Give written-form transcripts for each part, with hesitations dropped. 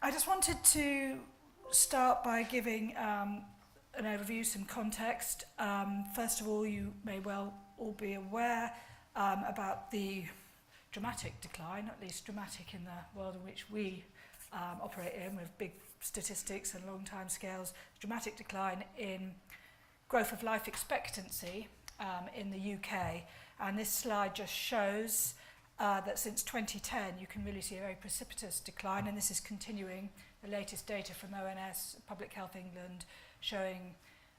I just wanted to start by giving an overview, some context. First of all, you may well all be aware about the dramatic decline, at least dramatic in the world in which we operate in, with big statistics and long time scales, dramatic decline in growth of life expectancy in the UK. And this slide just shows that since 2010 you can really see a very precipitous decline, and this is continuing. The latest data from ONS, Public Health England, showing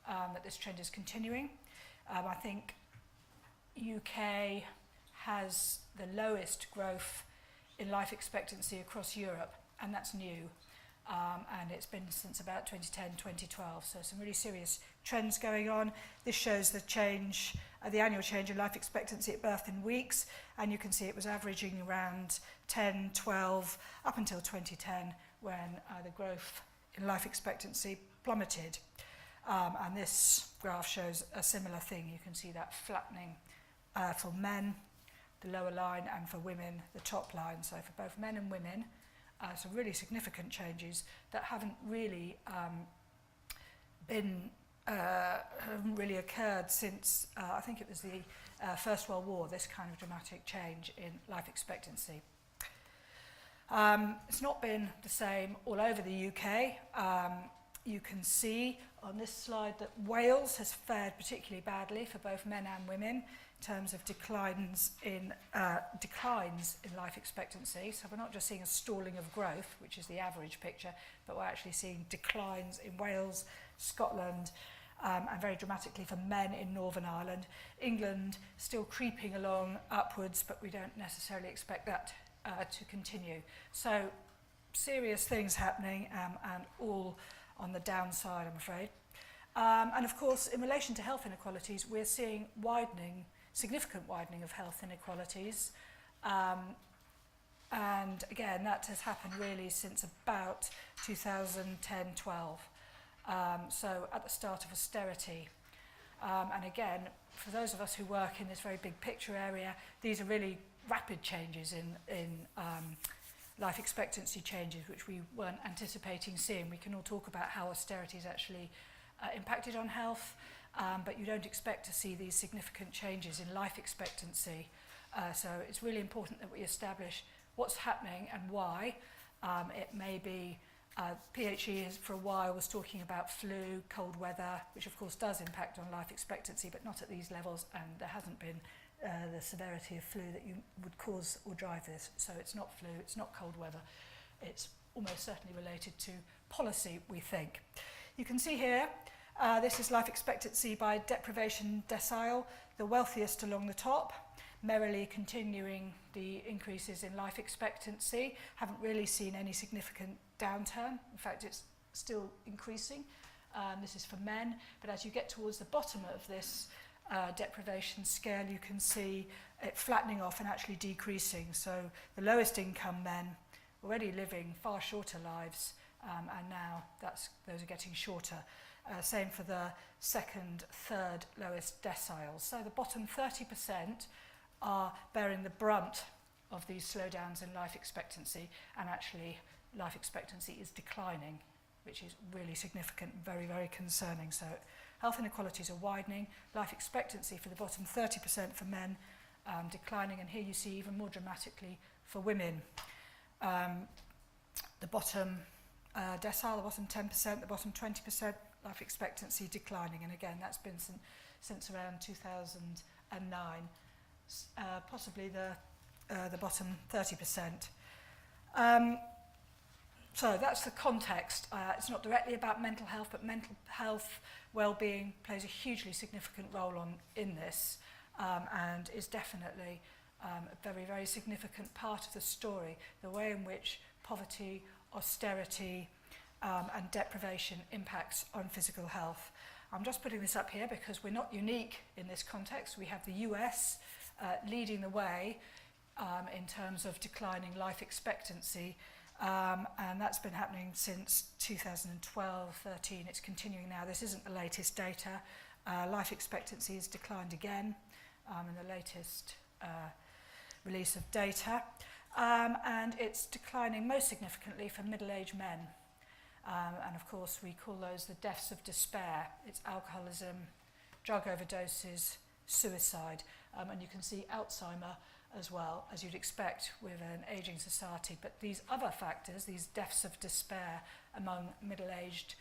that this trend is continuing. I think UK has the lowest growth in life expectancy across Europe, and that's new. And it's been since about 2010, 2012. So some really serious trends going on. This shows the change, the annual change in life expectancy at birth in weeks, and you can see it was averaging around 10, 12, up until 2010, when the growth in life expectancy plummeted. And this graph shows a similar thing. You can see that flattening for men, the lower line, and for women, the top line. So for both men and women, some really significant changes that haven't really haven't really occurred since I think it was the First World War, this kind of dramatic change in life expectancy. It's not been the same all over the UK. You can see on this slide that Wales has fared particularly badly for both men and women in terms of declines in life expectancy. So we're not just seeing a stalling of growth, which is the average picture, but we're actually seeing declines in Wales, Scotland, and very dramatically for men in Northern Ireland. England still creeping along upwards, but we don't necessarily expect that to continue. So serious things happening, and all on the downside, I'm afraid. And of course, in relation to health inequalities, we're seeing significant widening of health inequalities. And again, that has happened really since about 2010-12. So at the start of austerity. And again, for those of us who work in this very big picture area, these are really rapid changes in life expectancy changes, which we weren't anticipating seeing. We can all talk about how austerity has actually impacted on health, but you don't expect to see these significant changes in life expectancy. So it's really important that we establish what's happening and why. It may be, PHE for a while was talking about flu, cold weather, which of course does impact on life expectancy, but not at these levels, and there hasn't been the severity of flu that you would cause or drive this. So it's not flu, it's not cold weather. It's almost certainly related to policy, we think. You can see here, this is life expectancy by deprivation decile, the wealthiest along the top, merrily continuing the increases in life expectancy. Haven't really seen any significant downturn. In fact, it's still increasing. This is for men, but as you get towards the bottom of this deprivation scale, you can see it flattening off and actually decreasing. So the lowest income men already living far shorter lives, and now those are getting shorter. Same for the second, third lowest deciles. So the bottom 30% are bearing the brunt of these slowdowns in life expectancy, and actually life expectancy is declining, which is really significant and very, very concerning. So health inequalities are widening, life expectancy for the bottom 30% for men declining, and here you see even more dramatically for women. The bottom decile, the bottom 10%, the bottom 20%, life expectancy declining, and again that's been since around 2009, possibly the bottom 30%. So that's the context. It's not directly about mental health, but mental health well-being plays a hugely significant role in this, and is definitely a very, very significant part of the story, the way in which poverty, austerity, and deprivation impacts on physical health. I'm just putting this up here because we're not unique in this context. We have the US leading the way in terms of declining life expectancy, and that's been happening since 2012-13. It's continuing now. This isn't the latest data. Life expectancy has declined again in the latest release of data. and it's declining most significantly for middle-aged men. And of course, we call those the deaths of despair. It's alcoholism, drug overdoses, suicide, and you can see Alzheimer as well, as you'd expect with an ageing society. But these other factors, these deaths of despair among middle-aged,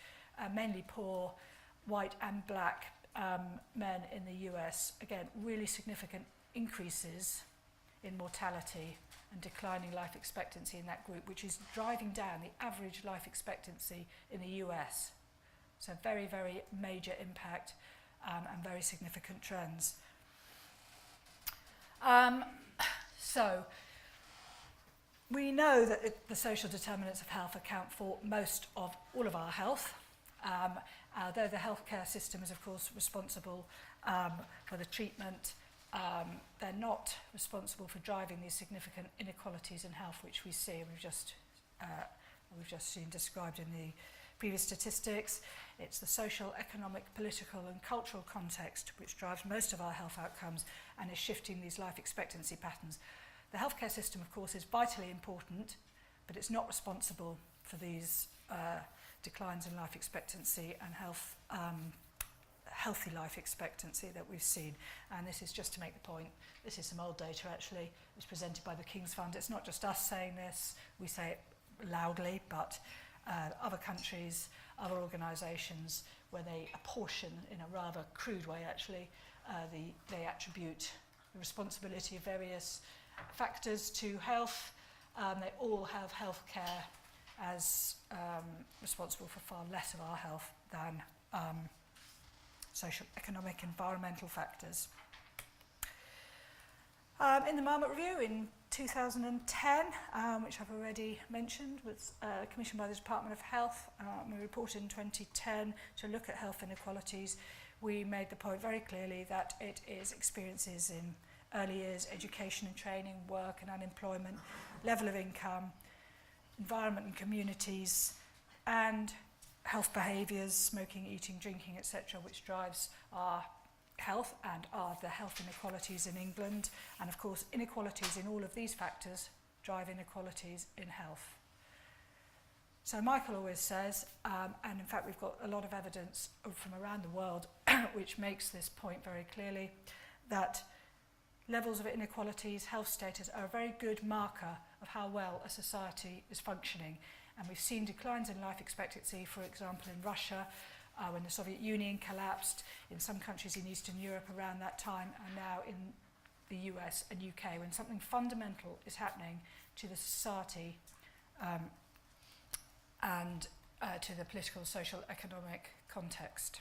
mainly poor, white and black men in the US, again, really significant increases in mortality and declining life expectancy in that group, which is driving down the average life expectancy in the US. So very, very major impact and very significant trends. So we know that the social determinants of health account for most of all of our health, although the healthcare system is of course responsible for the treatment. They're not responsible for driving these significant inequalities in health which we see, and we've just seen described in the previous statistics. It's the social, economic, political and cultural context which drives most of our health outcomes and is shifting these life expectancy patterns. The healthcare system, of course, is vitally important, but it's not responsible for these declines in life expectancy and healthy life expectancy that we've seen. And this is just to make the point. This is some old data, actually. It was presented by the King's Fund. It's not just us saying this. We say it loudly, but other countries, other organisations, where they apportion, in a rather crude way, actually, they attribute the responsibility of various factors to health. They all have healthcare as responsible for far less of our health than social, economic, environmental factors. In the Marmot Review in 2010, which I've already mentioned, was commissioned by the Department of Health. We reported in 2010 to look at health inequalities. We made the point very clearly that it is experiences in early years, education and training, work and unemployment, level of income, environment and communities, and health behaviours, smoking, eating, drinking, etc., which drives our health and are the health inequalities in England. And of course, inequalities in all of these factors drive inequalities in health. So Michael always says, and in fact we've got a lot of evidence from around the world which makes this point very clearly, that levels of inequalities, health status are a very good marker of how well a society is functioning. And we've seen declines in life expectancy, for example, in Russia, when the Soviet Union collapsed, in some countries in Eastern Europe around that time, and now in the US and UK, when something fundamental is happening to the society and to the political, social, economic context.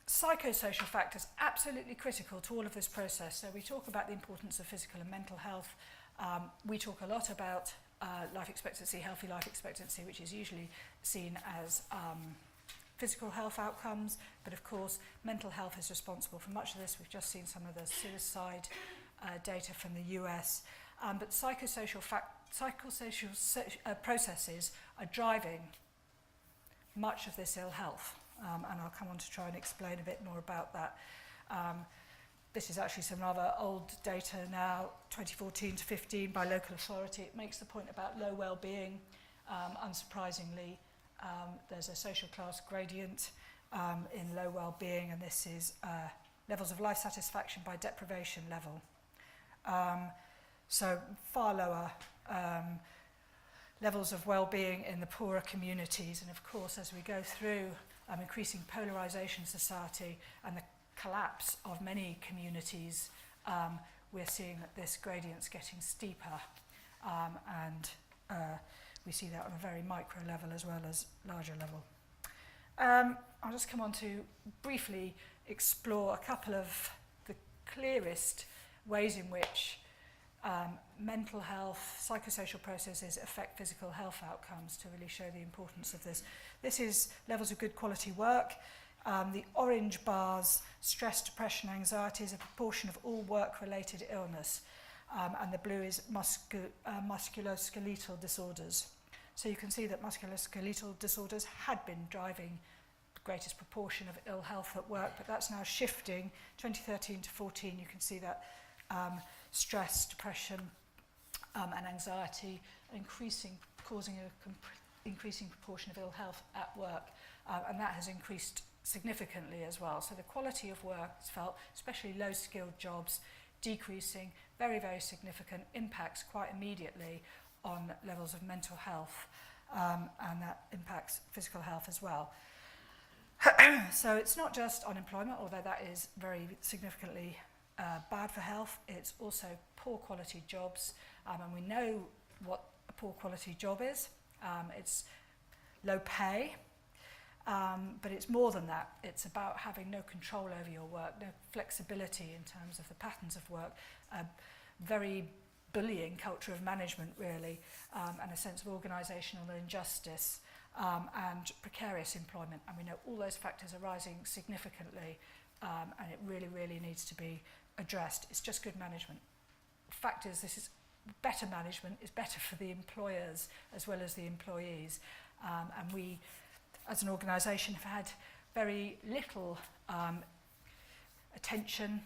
Psychosocial factors, absolutely critical to all of this process. So we talk about the importance of physical and mental health. We talk a lot about life expectancy, healthy life expectancy, which is usually seen as physical health outcomes, but of course mental health is responsible for much of this. We've just seen some of the suicide data from the US, but psychosocial processes are driving much of this ill health, and I'll come on to try and explain a bit more about that. This is actually some rather old data now, 2014 to 15 by local authority. It makes the point about low well-being. Unsurprisingly, there's a social class gradient in low well-being, and this is levels of life satisfaction by deprivation level. So far lower levels of well-being in the poorer communities. And of course, as we go through increasing polarisation society and the collapse of many communities, we're seeing that this gradient's getting steeper, and we see that on a very micro level as well as larger level. I'll just come on to briefly explore a couple of the clearest ways in which mental health, psychosocial processes affect physical health outcomes to really show the importance of this. This is levels of good quality work. The orange bars, stress, depression, anxiety is a proportion of all work-related illness, and the blue is musculoskeletal disorders. So you can see that musculoskeletal disorders had been driving the greatest proportion of ill health at work, but that's now shifting. 2013 to 14, you can see that stress, depression, and anxiety, causing an increasing proportion of ill health at work, and that has increased significantly as well. So the quality of work is felt, especially low-skilled jobs, decreasing, very, very significant impacts quite immediately on levels of mental health, and that impacts physical health as well. So it's not just unemployment, although that is very significantly bad for health. It's also poor quality jobs, and we know what a poor quality job is. It's low pay, but it's more than that. It's about having no control over your work, no flexibility in terms of the patterns of work, a very bullying culture of management really, and a sense of organisational injustice, and precarious employment. And we know all those factors are rising significantly, and it really, really needs to be addressed. It's just good management. The fact is, this is better management is better for the employers as well as the employees. And we, as an organisation, have had very little attention,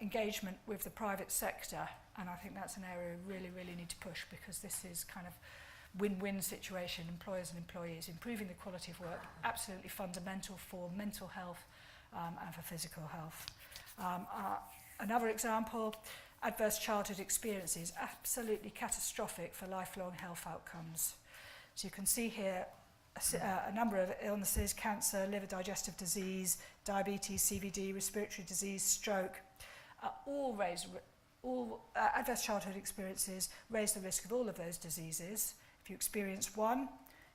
engagement with the private sector. And I think that's an area we really, really need to push, because this is kind of win-win situation, employers and employees. Improving the quality of work, absolutely fundamental for mental health and for physical health. Another example, adverse childhood experiences, absolutely catastrophic for lifelong health outcomes. So you can see here a number of illnesses: cancer, liver digestive disease, diabetes, CVD, respiratory disease, stroke, adverse childhood experiences raise the risk of all of those diseases. If you experience one,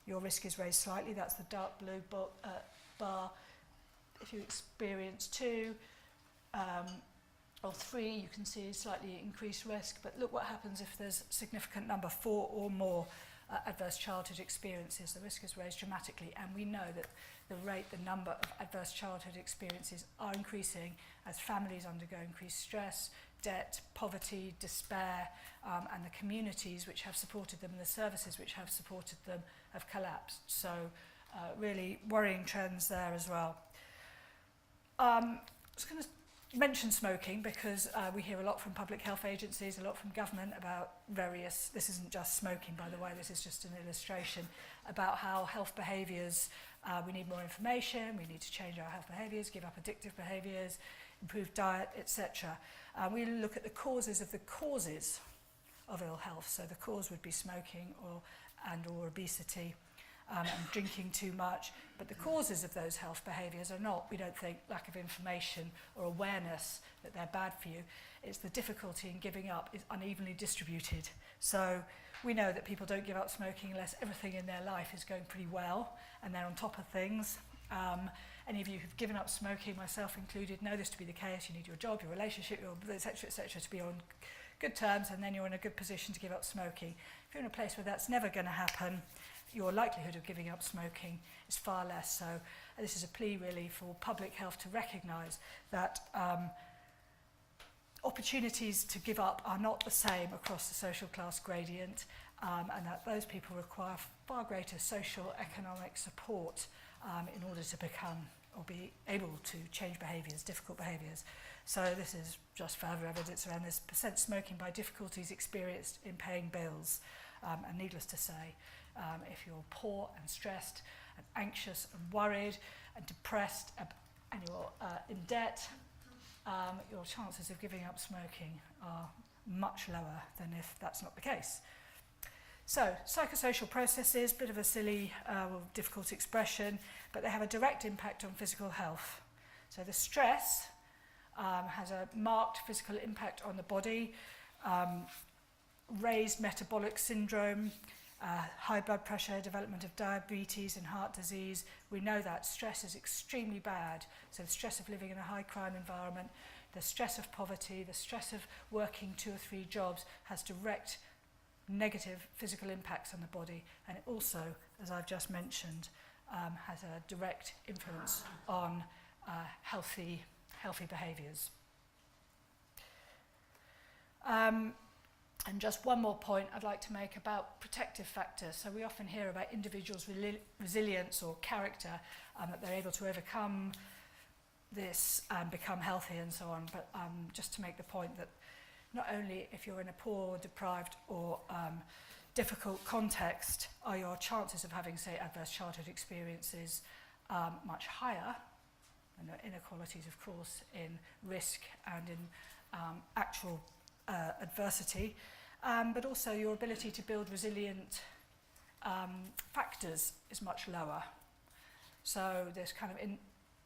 your risk is raised slightly, that's the dark blue bar. If you experience two or three, you can see a slightly increased risk. But look what happens if there's a significant number, 4 or more adverse childhood experiences. The risk is raised dramatically, and we know that the number of adverse childhood experiences are increasing as families undergo increased stress, debt, poverty, despair, and the communities which have supported them and the services which have supported them have collapsed. So really worrying trends there as well. I was going to mention smoking, because we hear a lot from public health agencies, a lot from government about various, this isn't just smoking by the way, this is just an illustration, about how health behaviours, we need more information, we need to change our health behaviours, give up addictive behaviours, improve diet, etc. We look at the causes of ill health. So the cause would be smoking or obesity, and drinking too much. But the causes of those health behaviours are not, we don't think, lack of information or awareness that they're bad for you. It's the difficulty in giving up is unevenly distributed. So we know that people don't give up smoking unless everything in their life is going pretty well and they're on top of things. Any of you who've given up smoking, myself included, know this to be the case. You need your job, your relationship, your etc., to be on good terms, and then you're in a good position to give up smoking. If you're in a place where that's never going to happen, your likelihood of giving up smoking is far less. So this is a plea really for public health to recognise that opportunities to give up are not the same across the social class gradient, and that those people require far greater social economic support in order to become or be able to change behaviours, difficult behaviours. So this is just further evidence around this percent smoking by difficulties experienced in paying bills. And needless to say, if you're poor and stressed and anxious and worried and depressed and you're in debt, your chances of giving up smoking are much lower than if that's not the case. So, psychosocial processes, bit of a silly, difficult expression, but they have a direct impact on physical health. So the stress has a marked physical impact on the body, raised metabolic syndrome, high blood pressure, development of diabetes and heart disease. We know that stress is extremely bad. So the stress of living in a high crime environment, the stress of poverty, the stress of working 2 or 3 jobs has direct negative physical impacts on the body, and it also, as I've just mentioned, has a direct influence on healthy behaviours. And just one more point I'd like to make about protective factors. So we often hear about individuals' resilience or character, that they're able to overcome this and become healthy and so on. But just to make the point that not only if you're in a poor, deprived or difficult context are your chances of having, say, adverse childhood experiences much higher, and there are inequalities, of course, in risk and in actual adversity, but also your ability to build resilient factors is much lower. So there's kind of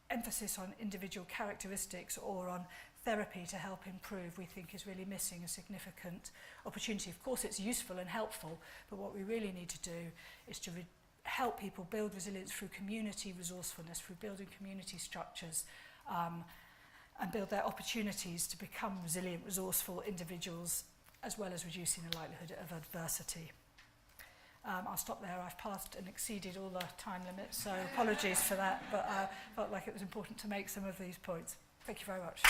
emphasis on individual characteristics or on therapy to help improve, we think is really missing a significant opportunity. Of course, it's useful and helpful, but what we really need to do is to help people build resilience through community resourcefulness, through building community structures, and build their opportunities to become resilient, resourceful individuals, as well as reducing the likelihood of adversity. I'll stop there. I've passed and exceeded all the time limits, so apologies for that, but I felt like it was important to make some of these points. Thank you very much.